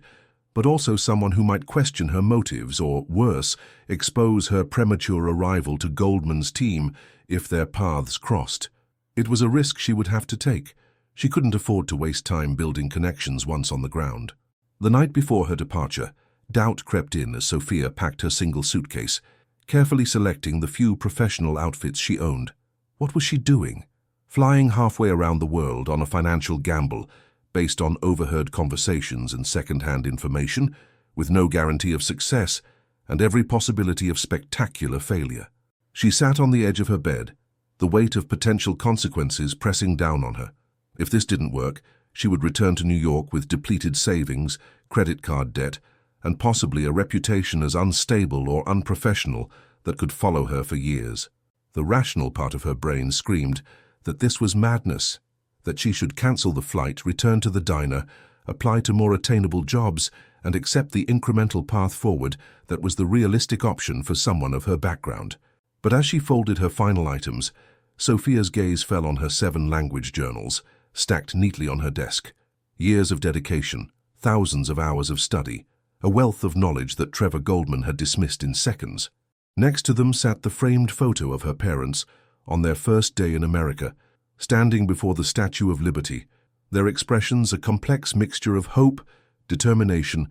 but also someone who might question her motives or, worse, expose her premature arrival to Goldman's team if their paths crossed. It was a risk she would have to take. She couldn't afford to waste time building connections once on the ground. The night before her departure, doubt crept in as Sophia packed her single suitcase, carefully selecting the few professional outfits she owned. What was she doing? Flying halfway around the world on a financial gamble based on overheard conversations and second-hand information, with no guarantee of success and every possibility of spectacular failure. She sat on the edge of her bed, the weight of potential consequences pressing down on her. If this didn't work, she would return to New York with depleted savings, credit card debt, and possibly a reputation as unstable or unprofessional that could follow her for years. The rational part of her brain screamed that this was madness, that she should cancel the flight, return to the diner, apply to more attainable jobs, and accept the incremental path forward that was the realistic option for someone of her background. But as she folded her final items, Sophia's gaze fell on her 7 language journals, stacked neatly on her desk. Years of dedication, thousands of hours of study, a wealth of knowledge that Trevor Goldman had dismissed in seconds. Next to them sat the framed photo of her parents on their first day in America, standing before the Statue of Liberty, their expressions a complex mixture of hope, determination,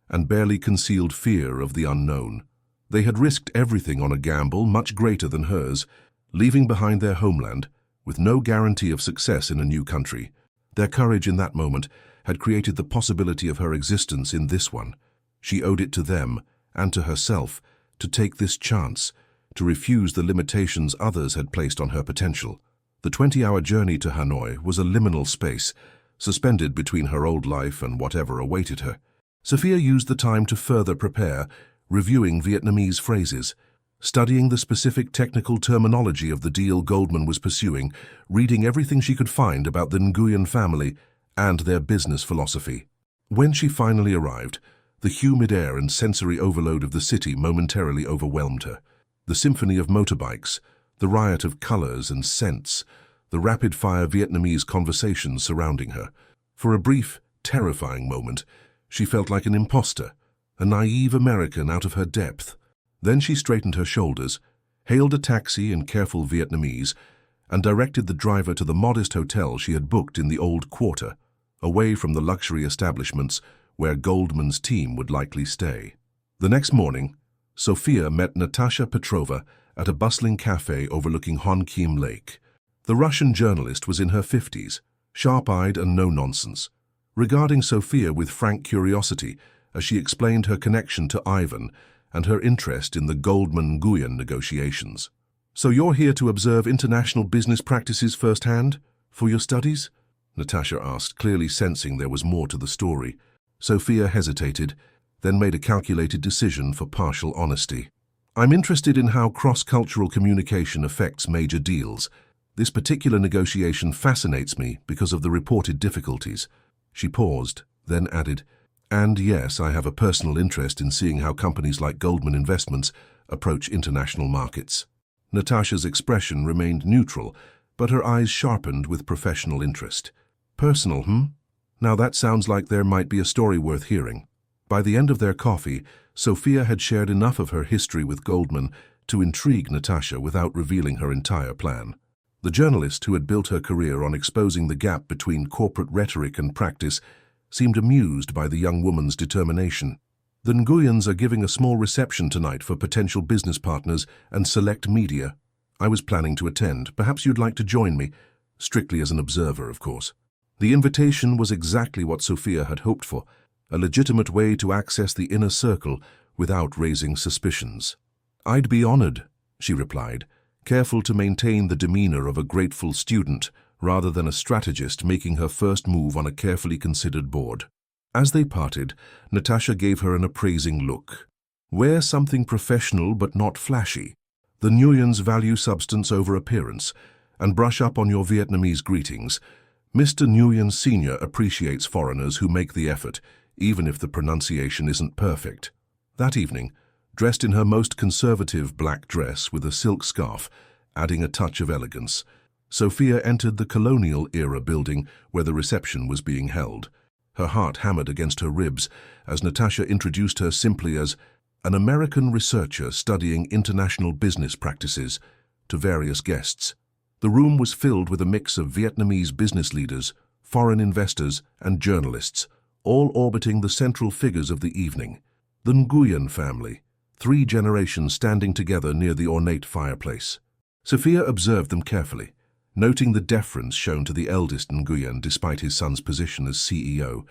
and barely concealed fear of the unknown. They had risked everything on a gamble much greater than hers, leaving behind their homeland with no guarantee of success in a new country. Their courage in that moment had created the possibility of her existence in this one. She owed it to them and to herself to take this chance, to refuse the limitations others had placed on her potential. The 20-hour journey to Hanoi was a liminal space, suspended between her old life and whatever awaited her. Sophia used the time to further prepare, reviewing Vietnamese phrases, studying the specific technical terminology of the deal Goldman was pursuing, reading everything she could find about the Nguyen family and their business philosophy. When she finally arrived, the humid air and sensory overload of the city momentarily overwhelmed her. The symphony of motorbikes, the riot of colors and scents, the rapid-fire Vietnamese conversations surrounding her. For a brief, terrifying moment, she felt like an imposter, a naive American out of her depth. Then she straightened her shoulders, hailed a taxi in careful Vietnamese, and directed the driver to the modest hotel she had booked in the old quarter, away from the luxury establishments where Goldman's team would likely stay. The next morning, Sophia met Natasha Petrova at a bustling cafe overlooking Hon Kim Lake. The Russian journalist was in her 50s, sharp-eyed and no-nonsense, regarding Sophia with frank curiosity as she explained her connection to Ivan and her interest in the Goldman-Nguyen negotiations. "So you're here to observe international business practices firsthand, for your studies?" Natasha asked, clearly sensing there was more to the story. Sophia hesitated, then made a calculated decision for partial honesty. "I'm interested in how cross-cultural communication affects major deals. This particular negotiation fascinates me because of the reported difficulties." She paused, then added, "And yes, I have a personal interest in seeing how companies like Goldman Investments approach international markets." Natasha's expression remained neutral, but her eyes sharpened with professional interest. Personal, Now that sounds like there might be a story worth hearing. By the end of their coffee, Sophia had shared enough of her history with Goldman to intrigue Natasha without revealing her entire plan. The journalist who had built her career on exposing the gap between corporate rhetoric and practice seemed amused by the young woman's determination. The Nguyens are giving a small reception tonight for potential business partners and select media. I was planning to attend. Perhaps you'd like to join me, strictly as an observer, of course. The invitation was exactly what Sophia had hoped for, a legitimate way to access the inner circle without raising suspicions. I'd be honored, she replied, careful to maintain the demeanor of a grateful student rather than a strategist making her first move on a carefully considered board. As they parted, Natasha gave her an appraising look. Wear something professional but not flashy. The Nguyens value substance over appearance, and brush up on your Vietnamese greetings. Mr. Nguyen Sr. appreciates foreigners who make the effort, even if the pronunciation isn't perfect. That evening, dressed in her most conservative black dress with a silk scarf, adding a touch of elegance, Sophia entered the colonial-era building where the reception was being held. Her heart hammered against her ribs as Natasha introduced her simply as an American researcher studying international business practices to various guests. The room was filled with a mix of Vietnamese business leaders, foreign investors, and journalists, all orbiting the central figures of the evening. The Nguyen family, 3 generations standing together near the ornate fireplace. Sophia observed them carefully, noting the deference shown to the eldest Nguyen despite his son's position as CEO,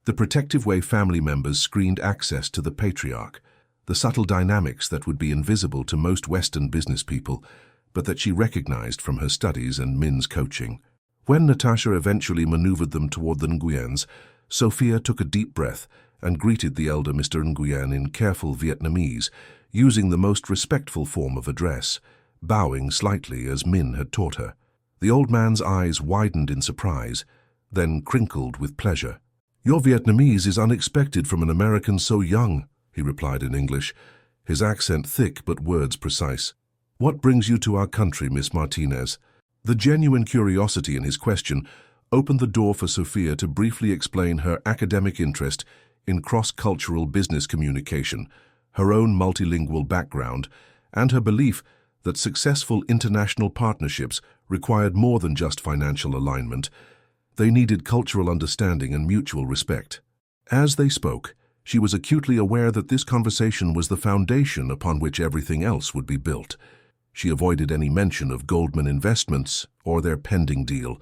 the protective way family members screened access to the patriarch, the subtle dynamics that would be invisible to most Western business people, but that she recognized from her studies and Min's coaching. When Natasha eventually maneuvered them toward the Nguyens, Sophia took a deep breath and greeted the elder Mr. Nguyen in careful Vietnamese, using the most respectful form of address, bowing slightly as Min had taught her. The old man's eyes widened in surprise, then crinkled with pleasure. "Your Vietnamese is unexpected from an American so young," he replied in English, his accent thick but words precise. "What brings you to our country, Miss Martinez?" The genuine curiosity in his question opened the door for Sophia to briefly explain her academic interest in cross-cultural business communication, her own multilingual background, and her belief that successful international partnerships required more than just financial alignment. They needed cultural understanding and mutual respect. As they spoke, she was acutely aware that this conversation was the foundation upon which everything else would be built. She avoided any mention of Goldman investments or their pending deal,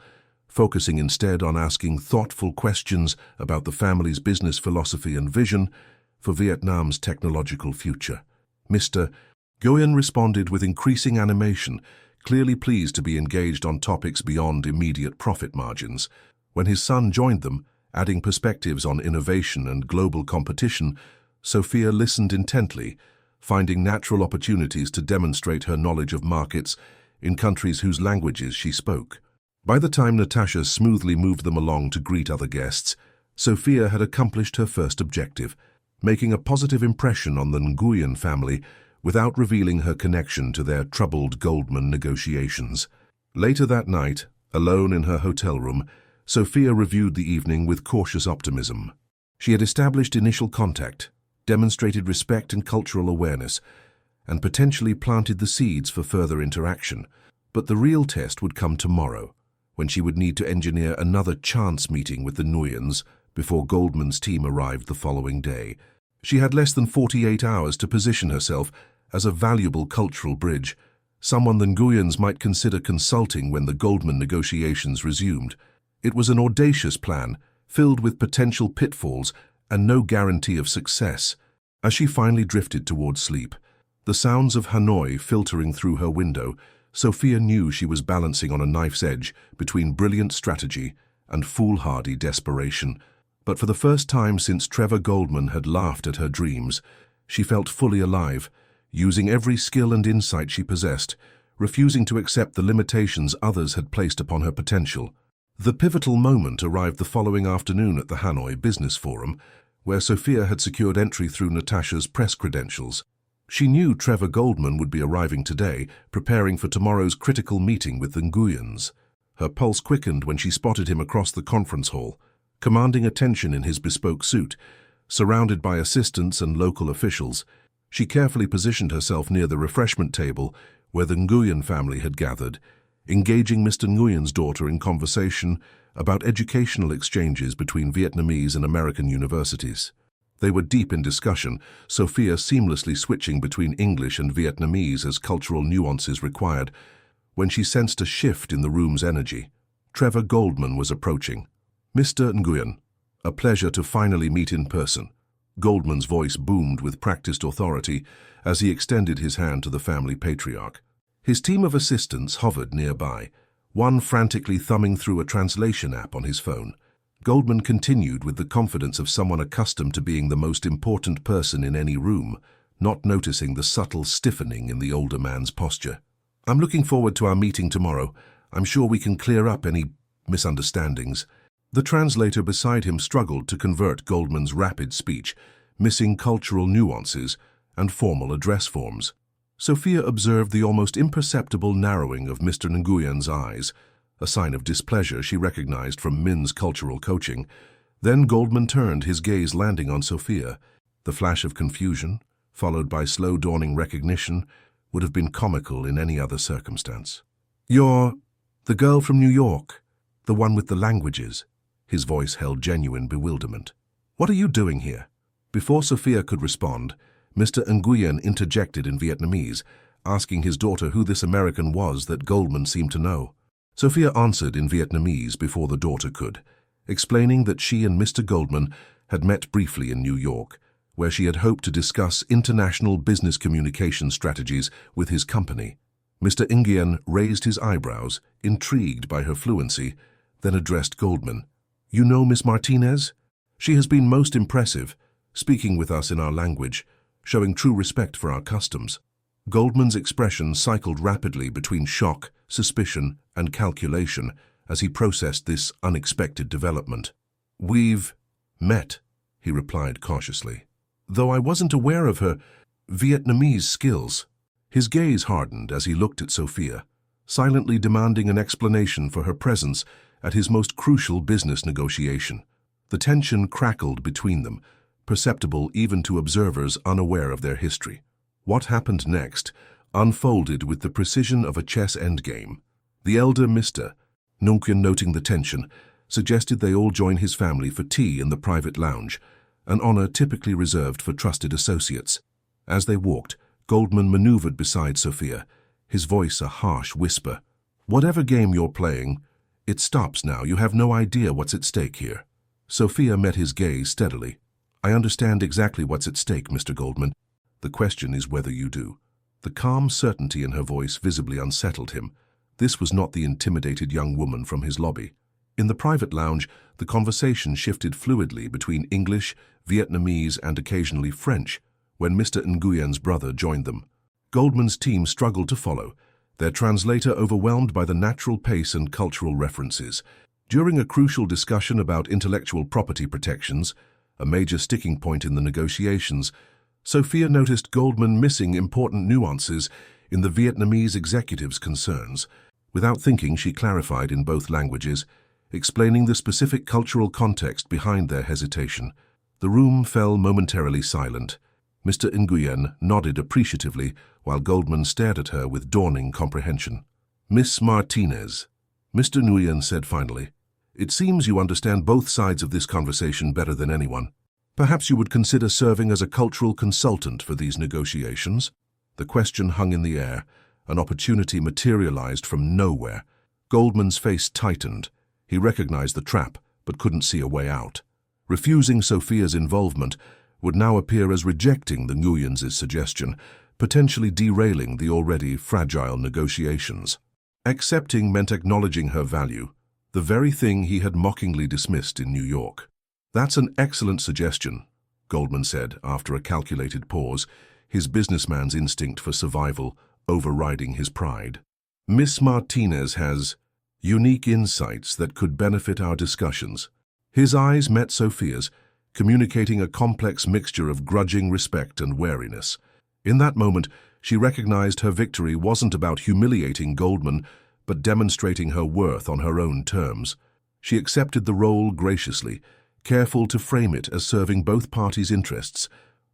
focusing instead on asking thoughtful questions about the family's business philosophy and vision for Vietnam's technological future. Mr. Nguyen responded with increasing animation, clearly pleased to be engaged on topics beyond immediate profit margins. When his son joined them, adding perspectives on innovation and global competition, Sophia listened intently, finding natural opportunities to demonstrate her knowledge of markets in countries whose languages she spoke. By the time Natasha smoothly moved them along to greet other guests, Sophia had accomplished her first objective, making a positive impression on the Nguyen family without revealing her connection to their troubled Goldman negotiations. Later that night, alone in her hotel room, Sophia reviewed the evening with cautious optimism. She had established initial contact, demonstrated respect and cultural awareness, and potentially planted the seeds for further interaction. But the real test would come tomorrow, when she would need to engineer another chance meeting with the Nguyens before Goldman's team arrived the following day. She had less than 48 hours to position herself as a valuable cultural bridge, someone the Nguyens might consider consulting when the Goldman negotiations resumed. It was an audacious plan, filled with potential pitfalls and no guarantee of success. As she finally drifted towards sleep, the sounds of Hanoi filtering through her window, Sophia knew she was balancing on a knife's edge between brilliant strategy and foolhardy desperation. But for the first time since Trevor Goldman had laughed at her dreams, she felt fully alive, using every skill and insight she possessed, refusing to accept the limitations others had placed upon her potential. The pivotal moment arrived the following afternoon at the Hanoi Business Forum, where Sophia had secured entry through Natasha's press credentials. She knew Trevor Goldman would be arriving today, preparing for tomorrow's critical meeting with the Nguyens. Her pulse quickened when she spotted him across the conference hall, commanding attention in his bespoke suit. Surrounded by assistants and local officials, she carefully positioned herself near the refreshment table where the Nguyen family had gathered, engaging Mr. Nguyen's daughter in conversation about educational exchanges between Vietnamese and American universities. They were deep in discussion, Sophia seamlessly switching between English and Vietnamese as cultural nuances required, when she sensed a shift in the room's energy. Trevor Goldman was approaching. "Mr. Nguyen, a pleasure to finally meet in person." Goldman's voice boomed with practiced authority as he extended his hand to the family patriarch. His team of assistants hovered nearby, one frantically thumbing through a translation app on his phone. Goldman continued with the confidence of someone accustomed to being the most important person in any room, not noticing the subtle stiffening in the older man's posture. "I'm looking forward to our meeting tomorrow. I'm sure we can clear up any misunderstandings." The translator beside him struggled to convert Goldman's rapid speech, missing cultural nuances and formal address forms. Sophia observed the almost imperceptible narrowing of Mr. Nguyen's eyes, a sign of displeasure she recognized from Min's cultural coaching. Then Goldman turned, his gaze landing on Sophia. The flash of confusion, followed by slow dawning recognition, would have been comical in any other circumstance. "You're the girl from New York, the one with the languages." His voice held genuine bewilderment. "What are you doing here?" Before Sophia could respond, Mr. Nguyen interjected in Vietnamese, asking his daughter who this American was that Goldman seemed to know. Sophia answered in Vietnamese before the daughter could, explaining that she and Mr. Goldman had met briefly in New York, where she had hoped to discuss international business communication strategies with his company. Mr. Nguyen raised his eyebrows, intrigued by her fluency, then addressed Goldman. "You know Miss Martinez? She has been most impressive, speaking with us in our language, showing true respect for our customs." Goldman's expression cycled rapidly between shock, suspicion, and calculation as he processed this unexpected development. "We've met," he replied cautiously, "though I wasn't aware of her Vietnamese skills." His gaze hardened as he looked at Sophia, silently demanding an explanation for her presence at his most crucial business negotiation. The tension crackled between them, perceptible even to observers unaware of their history. What happened next unfolded with the precision of a chess endgame. The elder Mr. Nguyen, noting the tension, suggested they all join his family for tea in the private lounge, an honor typically reserved for trusted associates. As they walked, Goldman maneuvered beside Sophia, his voice a harsh whisper. "Whatever game you're playing, it stops now. You have no idea what's at stake here." Sophia met his gaze steadily. "I understand exactly what's at stake, Mr. Goldman. The question is whether you do." The calm certainty in her voice visibly unsettled him. This was not the intimidated young woman from his lobby. In the private lounge, the conversation shifted fluidly between English, Vietnamese, and occasionally French, when Mr. Nguyen's brother joined them. Goldman's team struggled to follow, their translator overwhelmed by the natural pace and cultural references. During a crucial discussion about intellectual property protections, a major sticking point in the negotiations, Sophia noticed Goldman missing important nuances in the Vietnamese executive's concerns. Without thinking, she clarified in both languages, explaining the specific cultural context behind their hesitation. The room fell momentarily silent. Mr. Nguyen nodded appreciatively while Goldman stared at her with dawning comprehension. "Miss Martinez," Mr. Nguyen said finally, "it seems you understand both sides of this conversation better than anyone. Perhaps you would consider serving as a cultural consultant for these negotiations?" The question hung in the air, an opportunity materialized from nowhere. Goldman's face tightened. He recognized the trap, but couldn't see a way out. Refusing Sophia's involvement would now appear as rejecting the Nguyens' suggestion, potentially derailing the already fragile negotiations. Accepting meant acknowledging her value, the very thing he had mockingly dismissed in New York. "That's an excellent suggestion," Goldman said after a calculated pause, his businessman's instinct for survival overriding his pride. "Miss Martinez has unique insights that could benefit our discussions." His eyes met Sophia's, communicating a complex mixture of grudging respect and wariness. In that moment, she recognized her victory wasn't about humiliating Goldman, but demonstrating her worth on her own terms. She accepted the role graciously, careful to frame it as serving both parties' interests,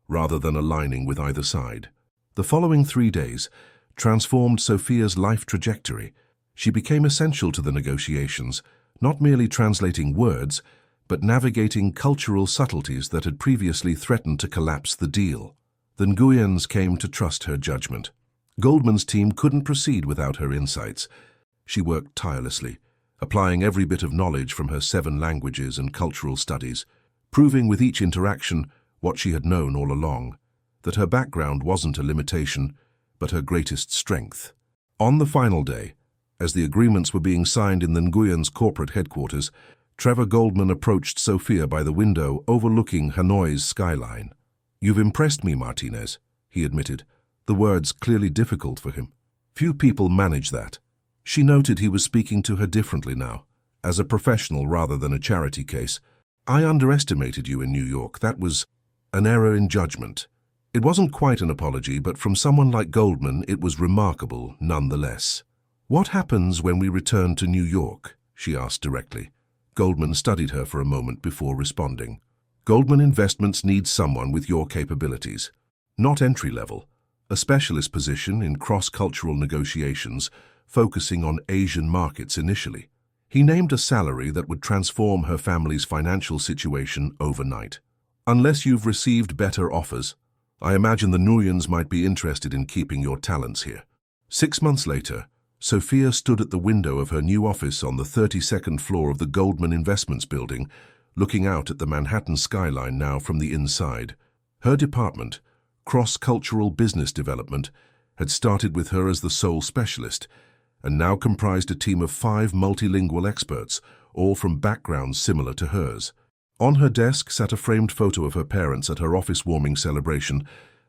rather than aligning with either side. The following 3 days transformed Sophia's life trajectory. She became essential to the negotiations, not merely translating words, but navigating cultural subtleties that had previously threatened to collapse the deal. The Nguyens came to trust her judgment. Goldman's team couldn't proceed without her insights. She worked tirelessly, applying every bit of knowledge from her 7 languages and cultural studies, proving with each interaction what she had known all along, that her background wasn't a limitation, but her greatest strength. On the final day, as the agreements were being signed in the Nguyens corporate headquarters, Trevor Goldman approached Sophia by the window overlooking Hanoi's skyline. "You've impressed me, Martinez," he admitted, the words clearly difficult for him. Few people manage that. She noted he was speaking to her differently now, as a professional rather than a charity case. "I underestimated you in New York. That was an error in judgment." It wasn't quite an apology, but from someone like Goldman, it was remarkable nonetheless. "What happens when we return to New York?" she asked directly. Goldman studied her for a moment before responding. "Goldman Investments needs someone with your capabilities. Not entry-level, a specialist position in cross-cultural negotiations, focusing on Asian markets initially." He named a salary that would transform her family's financial situation overnight. "Unless you've received better offers, I imagine the Nguyens might be interested in keeping your talents here." 6 months later, Sophia stood at the window of her new office on the 32nd floor of the Goldman Investments building, looking out at the Manhattan skyline now from the inside. Her department, cross-cultural business development, had started with her as the sole specialist, and now comprised a team of 5 multilingual experts, all from backgrounds similar to hers. On her desk sat a framed photo of her parents at her office warming celebration,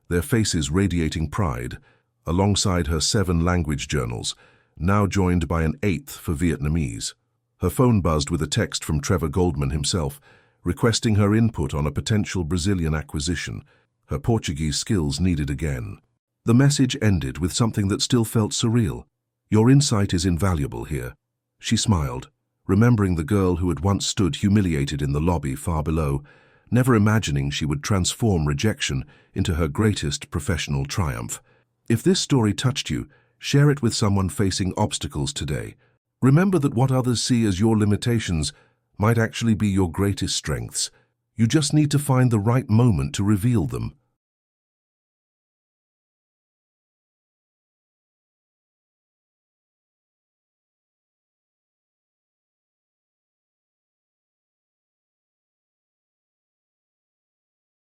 their faces radiating pride, alongside her 7 language journals, now joined by an 8th for Vietnamese. Her phone buzzed with a text from Trevor Goldman himself, requesting her input on a potential Brazilian acquisition, her Portuguese skills needed again. The message ended with something that still felt surreal. "Your insight is invaluable here." She smiled, remembering the girl who had once stood humiliated in the lobby far below, never imagining she would transform rejection into her greatest professional triumph. If this story touched you, share it with someone facing obstacles today. Remember that what others see as your limitations might actually be your greatest strengths. You just need to find the right moment to reveal them.